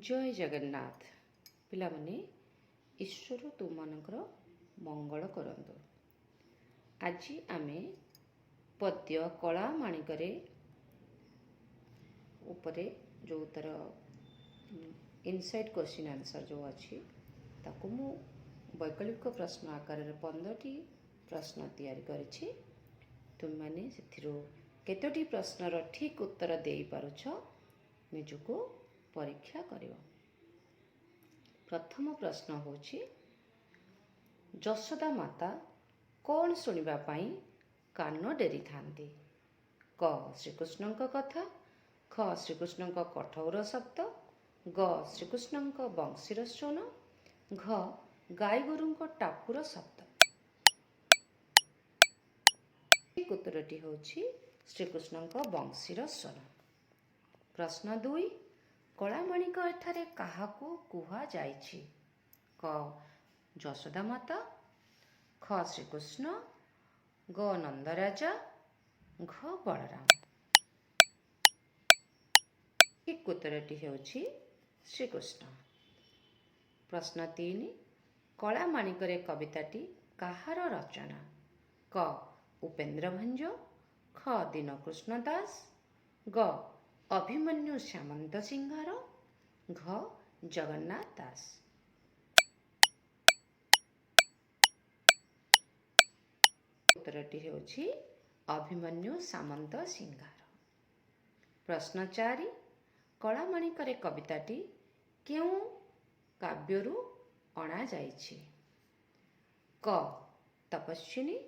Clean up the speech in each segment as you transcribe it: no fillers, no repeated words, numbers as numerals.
जय जगन्नाथ पिलामने ईश्वर तुम मनकर मंगल करंतु। आज आमे पद्य कला माणिकरे उपरे जो तार इनसाइड क्वेश्चन आंसर जो अच्छी ताकू मु वैकल्पिक प्रश्न आकार 15टी प्रश्न तैयारी करिछि। तुम माने सेथिरो केतोटी प्रश्नर ठीक उत्तर देई पारुछ निजको परीक्षा करियो। प्रथम प्रश्न होछि यशोदा माता कौन सुनिबा पाई कान डेरी थांती? क श्रीकृष्णଙ୍କ कथा, ख श्रीकृष्णଙ୍କ कठोर शब्द, ग श्रीकृष्णଙ୍କ बंशीर स्वन, घ गाई गोरुଙ୍କ टापुर शब्द। ठीक उत्तरटी होछि श्रीकृष्णଙ୍କ बंशीर स्वन। प्रश्न 2 कलामाणिक एठारे काहाकू कुहा जाइछि? क यशोदा माता, ख श्रीकृष्ण, ग नंदराजा, घ बलराम। ठीक उत्तरटी हेउछि श्रीकृष्ण। प्रश्न 3 कलामाणिकरे कविताटी काहार रचना? क उपेन्द्र भंज, ख दीनकृष्ण दास, ग अभिमन्यु सामंत सिंहार, घ जगन्नाथ दास। उत्तरटी हेउछि अभिमन्यु सामंत सिंहार। प्रश्न 4 कलामाणिकरे कविताटी केउ काव्यरु अणा जाइछि? क तपस्विनी,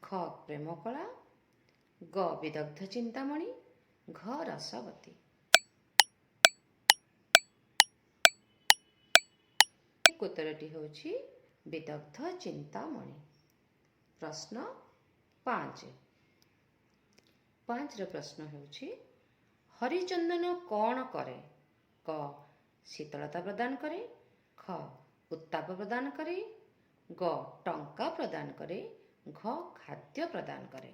ख प्रेमकला, ग विदग्ध चिंतामणि, घ रसवती। उत्तरटी होछि विदग्ध चिंतामणि। प्रश्न 5 रो प्रश्न होछि हरिचंदन कौन करे? क शीतलता प्रदान करे, ख उत्ताप प्रदान करे, ग टंका प्रदान करे, घ खाद्य प्रदान करे।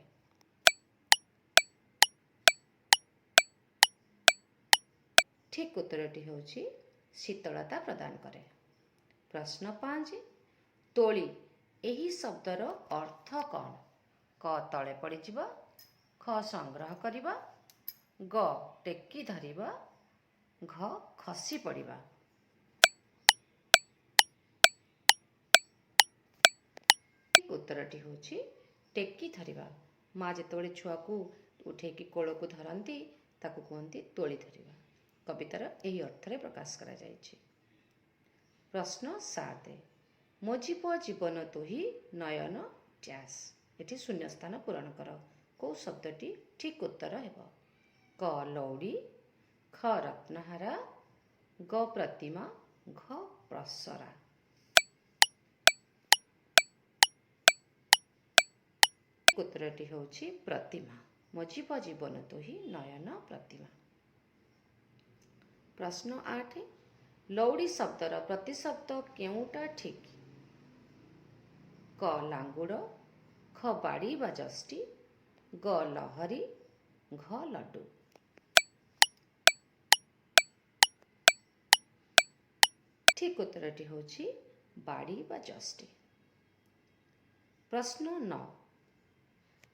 ठीक उत्तरटी होछि शीतलता प्रदान करे। प्रश्न 5 तोली एही शब्दर अर्थ कौन? क तले पड़ीजिबा, ख संग्रह करिबा, ग टेकी धरिबा, घ खसी पड़िबा। ठीक उत्तरटी होछि टेकी धरिबा। माँ जेतबेले छुआ को उठेकी कोल को धरती ताकू कहती तोली धरिबा। कवितार यही अर्थ प्रकाश करा जाइछि। प्रश्न 7 मो जीव जीवन तोही नयन डैश। एठी शून्य स्थान पूरण कर। को शब्दटी ठीक उत्तर हेब? क लौड़ी, ख रत्नहारा, ग प्रतिमा, घ प्रसरा। उत्तरटी होछि प्रतिमा। मो जीव जीवन तोही नयन प्रतिमा। प्रश्न 8 लौड़ी शब्दर प्रतिशब्द केउटा ठीक? क लांगुड़, ख बाड़ी बा जष्टी, ग लहरी, घ लड्डू। ठीक उत्तरटी होछि बाड़ी बा जष्टी। प्रश्न 9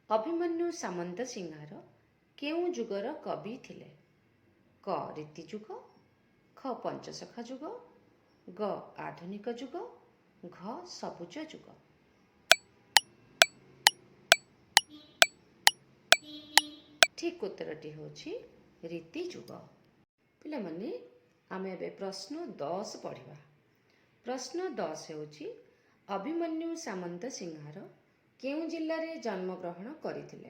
अभिमन्यु सामंत सिंहार केउ जुगर कवि थिले? क रीति जुग, ख पंचसखा जुग, ग आधुनिक जुग, घ सबुज जुग। ठीक उत्तरटी होछि रीति जुग। पिला माने आमे एबे प्रश्न 10 पढ़िबा। प्रश्न 10 होछि अभिमन्यु सामंत सिंहार केउ जिल्ला रे जन्म ग्रहण करिथिले?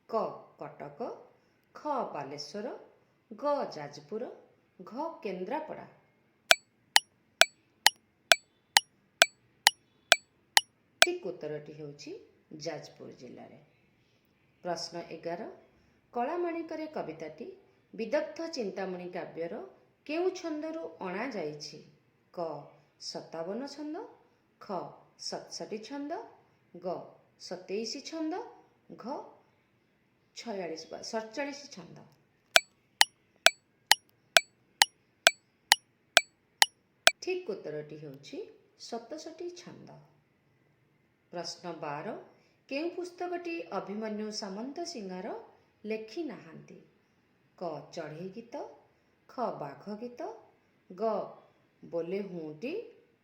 क कटक, ख बालेश्वर, ग जाजपुर, घ केन्द्रापड़ा। ठीक उत्तरटी होछि जाजपुर जिल्ला रे। प्रश्न 11 कलामाणिकरे कविताटी विदग्ध चिंतामणि काव्यर केउ छंदरु अणा जाइछि? क 57 छंद, ख 67 छंद, ग 27 छंद, घ 47 छंद। ଠିକ୍ ଉତ୍ତରଟି ହେଉଛି 67ଟି ଛାନ୍ଦ। ପ୍ରଶ୍ନ 12 କେଉଁ ପୁସ୍ତକଟି ଅଭିମନ୍ୟୁ ସାମନ୍ତସିଂହାର ଲେଖି ନାହାନ୍ତି? କ ଚଢ଼େଇ ଗୀତ, ଖ ବାଘ ଗୀତ, ଗ ବୋଲେ ହୁଁଟି,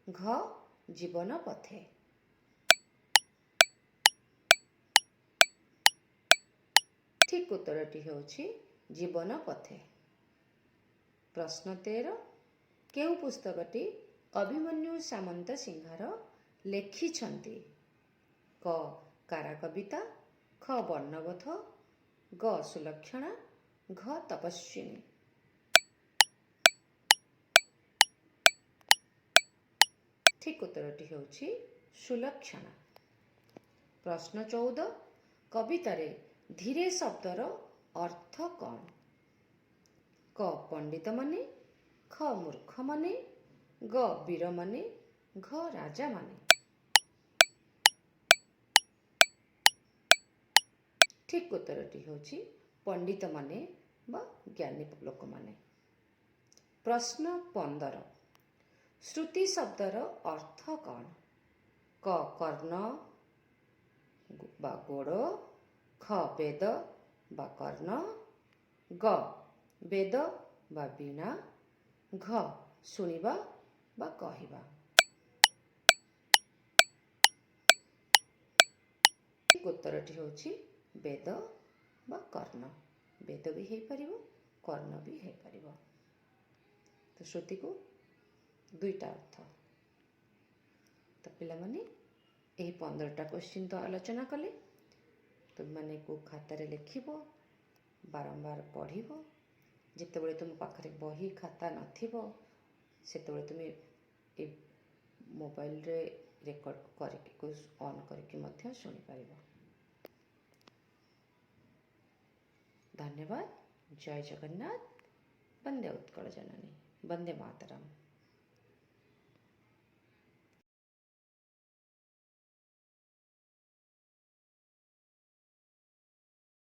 ଘ ଜୀବନ ପଥେ। ଠିକ୍ ଉତ୍ତରଟି ହେଉଛି ଜୀବନ ପଥେ। ପ୍ରଶ୍ନ 13 କେଉଁ ପୁସ୍ତକଟି ଅଭିମନ୍ୟୁ ସାମନ୍ତସିଂହାର ଲେଖିଛନ୍ତି? କ କାରା କବିତା, ଖ ବର୍ଣ୍ଣବୋଧ, ଗ ସୁଲକ୍ଷଣା, ଘ ତପସ୍ୱିନୀ। ଠିକ୍ ଉତ୍ତରଟି ହେଉଛି ସୁଲକ୍ଷଣା। ପ୍ରଶ୍ନ 14 କବିତାରେ ଧୀରେ ଶବ୍ଦର ଅର୍ଥ କ'ଣ? କ ପଣ୍ଡିତମାନେ, ଖ ମୂର୍ଖମାନେ, ଗ ବୀରମାନେ, ଘ ରାଜାମାନେ। ଠିକ୍ ଉତ୍ତରଟି ହେଉଛି ପଣ୍ଡିତମାନେ ବା ଜ୍ଞାନୀ ଲୋକମାନେ। ପ୍ରଶ୍ନ 15 ଶ୍ରୁତି ଶବ୍ଦର ଅର୍ଥ କ'ଣ? କ କର୍ଣ୍ଣ ବା ଗୋଡ଼, ଖ ବେଦ ବା କର୍ଣ୍ଣ, ଗ ବେଦ ବା ବୀଣା, ଘ ଶୁଣିବା ବା କହିବା। ଠିକ୍ ଉତ୍ତରଟି ହେଉଛି ବେଦ ବା କର୍ଣ୍ଣ। ବେଦ ବି ହେଇପାରିବ, କର୍ଣ୍ଣ ବି ହେଇପାରିବ। ତ ଶ୍ରୁତିକୁ ଦୁଇଟା ଅର୍ଥ। ତ ପିଲାମାନେ ଏହି 15ଟା କ୍ୱେଶ୍ଚିନ୍ ତ ଆଲୋଚନା କଲେ। ତୁମମାନେ କେଉଁ ଖାତାରେ ଲେଖିବ, ବାରମ୍ବାର ପଢ଼ିବ। ଯେତେବେଳେ ତୁମ ପାଖରେ ବହି ଖାତା ନଥିବ ସେତେବେଳେ ତୁମେ ଏ ମୋବାଇଲରେ ରେକର୍ଡ଼ କରିକି ଅନ୍ କରିକି ମଧ୍ୟ ଶୁଣିପାରିବ। ଧନ୍ୟବାଦ। ଜୟ ଜଗନ୍ନାଥ। ବନ୍ଦେ ଉତ୍କଳ ଜନନୀ। ବନ୍ଦେ ମାତରମ୍।